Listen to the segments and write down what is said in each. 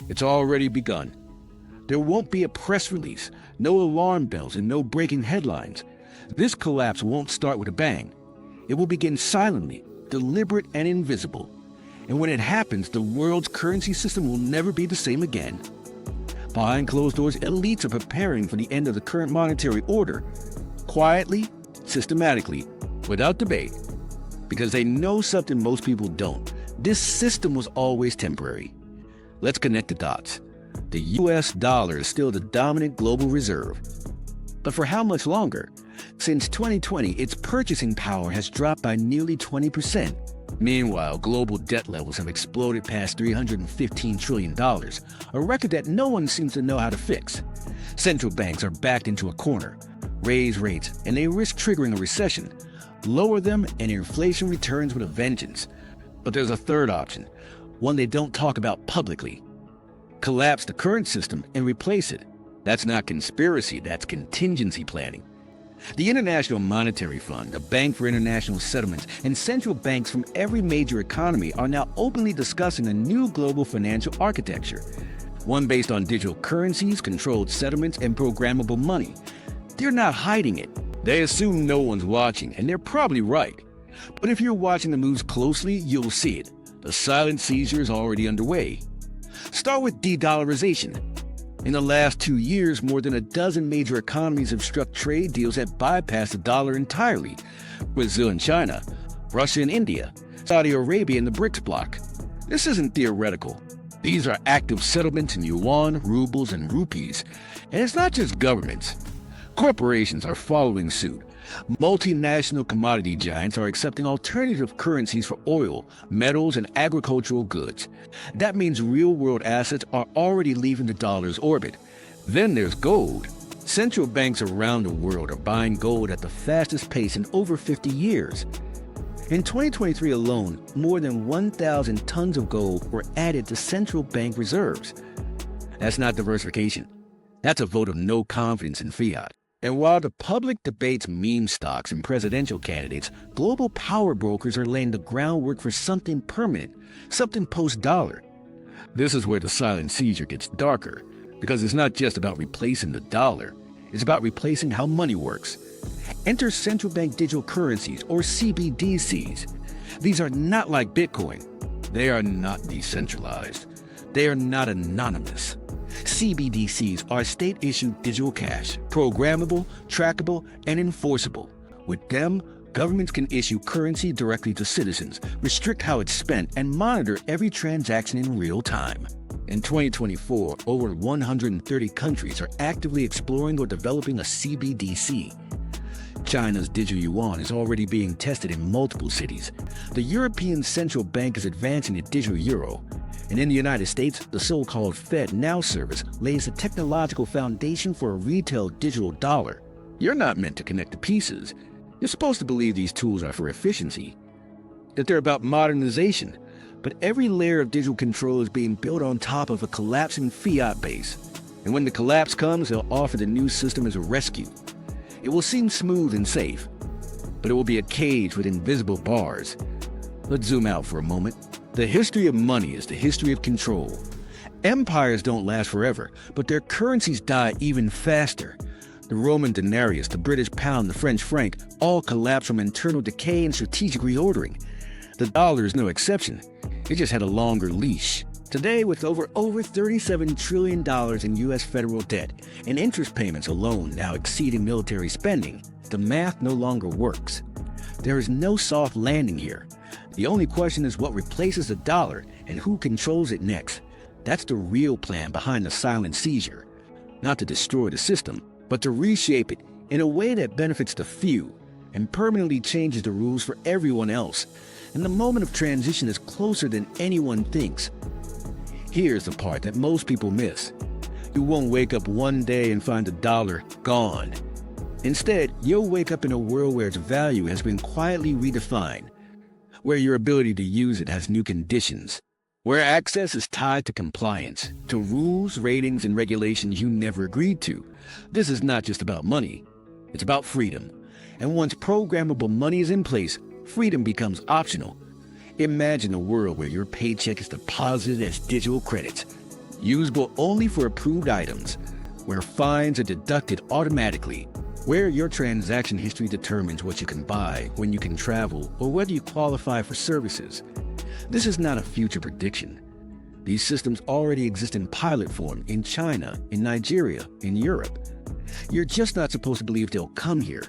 It's already begun. There won't be a press release, no alarm bells, and no breaking headlines. This collapse won't start with a bang. It will begin silently, deliberate and invisible. And when it happens, the world's currency system will never be the same again. Behind closed doors, elites are preparing for the end of the current monetary order, quietly, systematically, without debate, because they know something most people don't. This system was always temporary. Let's connect the dots. The US dollar is still the dominant global reserve. But for how much longer? Since 2020, its purchasing power has dropped by nearly 20%. Meanwhile, global debt levels have exploded past $315 trillion, a record that no one seems to know how to fix. Central banks are backed into a corner, raise rates, and they risk triggering a recession. Lower them, and inflation returns with a vengeance. But there's a third option, one they don't talk about publicly. Collapse the current system and replace it. That's not conspiracy, that's contingency planning. The International Monetary Fund, the Bank for International Settlements, and central banks from every major economy are now openly discussing a new global financial architecture, one based on digital currencies, controlled settlements, and programmable money. They're not hiding it. They assume no one's watching, and they're probably right. But if you're watching the moves closely, you'll see it. The silent seizure is already underway. Start with de-dollarization. In the last 2 years, more than a dozen major economies have struck trade deals that bypass the dollar entirely. Brazil and China, Russia and India, Saudi Arabia and the BRICS bloc. This isn't theoretical. These are active settlements in yuan, rubles, and rupees. And it's not just governments. Corporations are following suit. Multinational commodity giants are accepting alternative currencies for oil, metals, and agricultural goods. That means real-world assets are already leaving the dollar's orbit. Then there's gold. Central banks around the world are buying gold at the fastest pace in over 50 years. In 2023 alone, more than 1,000 tons of gold were added to central bank reserves. That's not diversification. That's a vote of no confidence in fiat. And while the public debates meme stocks and presidential candidates, global power brokers are laying the groundwork for something permanent, something post-dollar. This is where the silent seizure gets darker, because it's not just about replacing the dollar, it's about replacing how money works. Enter central bank digital currencies, or CBDCs. These are not like Bitcoin. They are not decentralized. They are not anonymous. CBDCs are state-issued digital cash, programmable, trackable, and enforceable. With them, governments can issue currency directly to citizens, restrict how it's spent, and monitor every transaction in real time. In 2024, over 130 countries are actively exploring or developing a CBDC. China's digital yuan is already being tested in multiple cities. The European Central Bank is advancing the digital euro. And in the United States, the so-called FedNow service lays the technological foundation for a retail digital dollar. You're not meant to connect the pieces. You're supposed to believe these tools are for efficiency, that they're about modernization. But every layer of digital control is being built on top of a collapsing fiat base. And when the collapse comes, they'll offer the new system as a rescue. It will seem smooth and safe, but it will be a cage with invisible bars. Let's zoom out for a moment. The history of money is the history of control. Empires don't last forever, but their currencies die even faster. The Roman denarius, the British pound, the French franc all collapsed from internal decay and strategic reordering. The dollar is no exception. It just had a longer leash. Today, with over $37 trillion in U.S. federal debt and interest payments alone now exceeding military spending, the math no longer works. There is no soft landing here. The only question is what replaces the dollar and who controls it next. That's the real plan behind the silent seizure. Not to destroy the system, but to reshape it in a way that benefits the few and permanently changes the rules for everyone else. And the moment of transition is closer than anyone thinks. Here's the part that most people miss. You won't wake up one day and find the dollar gone. Instead, you'll wake up in a world where its value has been quietly redefined, where your ability to use it has new conditions, where access is tied to compliance, to rules, ratings, and regulations you never agreed to. This is not just about money, it's about freedom. And once programmable money is in place, freedom becomes optional. Imagine a world where your paycheck is deposited as digital credits. usable only for approved items, where fines are deducted automatically, where your transaction history determines what you can buy, when you can travel, or whether you qualify for services. This is not a future prediction. These systems already exist in pilot form in China, in Nigeria, in Europe. You're just not supposed to believe they'll come here.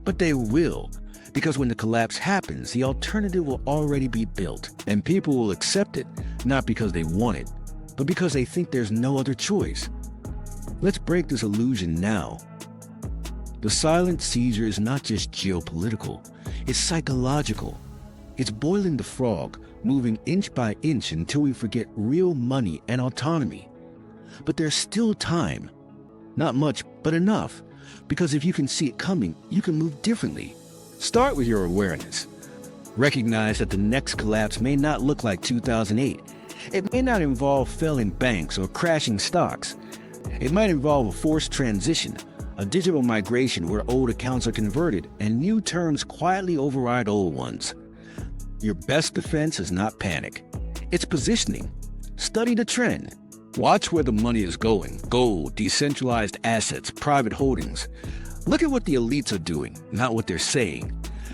But they will, because when the collapse happens, the alternative will already be built, and people will accept it, not because they want it, but because they think there's no other choice. Let's break this illusion now. The silent seizure is not just geopolitical, it's psychological. It's boiling the frog, moving inch by inch until we forget real money and autonomy. But there's still time. Not much, but enough. Because if you can see it coming, you can move differently. Start with your awareness. Recognize that the next collapse may not look like 2008. It may not involve failing banks or crashing stocks. It might involve a forced transition, a digital migration where old accounts are converted and new terms quietly override old ones. Your best defense is not panic. It's positioning. Study the trend. Watch where the money is going. Gold, decentralized assets, private holdings. Look at what the elites are doing, not what they're saying.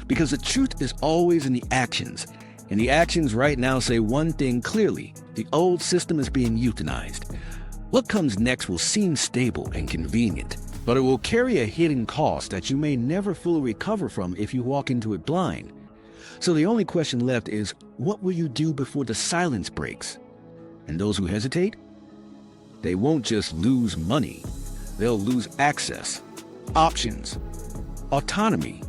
Because the truth is always in the actions. And the actions right now say one thing clearly. The old system is being euthanized. What comes next will seem stable and convenient, but it will carry a hidden cost that you may never fully recover from if you walk into it blind. So the only question left is, what will you do before the silence breaks? And those who hesitate? They won't just lose money. They'll lose access, options, autonomy.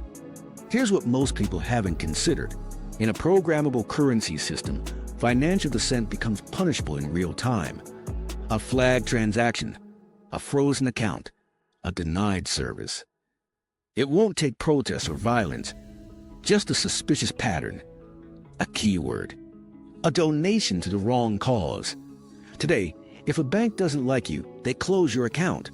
Here's what most people haven't considered. In a programmable currency system, financial dissent becomes punishable in real time. A flagged transaction, a frozen account, a denied service. It won't take protest or violence. Just a suspicious pattern, a keyword, a donation to the wrong cause. Today, if a bank doesn't like you, they close your account.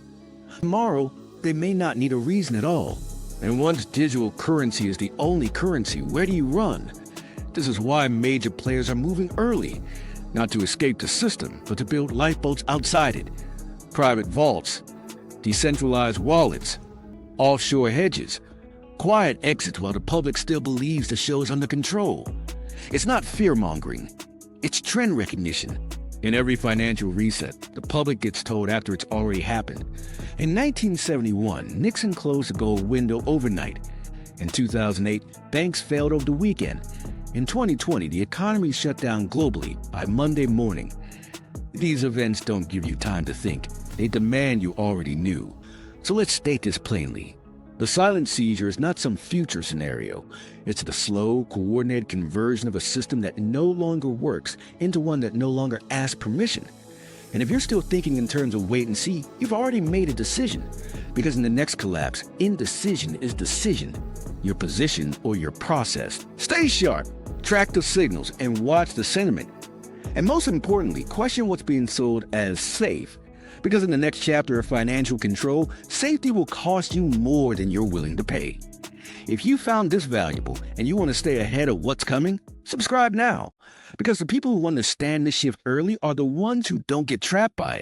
Tomorrow, they may not need a reason at all. And once digital currency is the only currency, where do you run? This is why major players are moving early, not to escape the system, but to build lifeboats outside it. Private vaults, decentralized wallets, offshore hedges, quiet exits while the public still believes the show is under control. It's not fear-mongering. It's trend recognition. In every financial reset, the public gets told after it's already happened. In 1971, Nixon closed the gold window overnight. In 2008, banks failed over the weekend. In 2020, the economy shut down globally by Monday morning. These events don't give you time to think. They demand you already knew. So let's state this plainly. The silent seizure is not some future scenario. It's the slow, coordinated conversion of a system that no longer works into one that no longer asks permission. And if you're still thinking in terms of wait and see, you've already made a decision. Because in the next collapse, indecision is decision. Your position or your process. Stay sharp, track the signals, and watch the sentiment. And most importantly, question what's being sold as safe. Because in the next chapter of financial control, safety will cost you more than you're willing to pay. If you found this valuable and you want to stay ahead of what's coming, subscribe now. Because the people who understand this shift early are the ones who don't get trapped by it.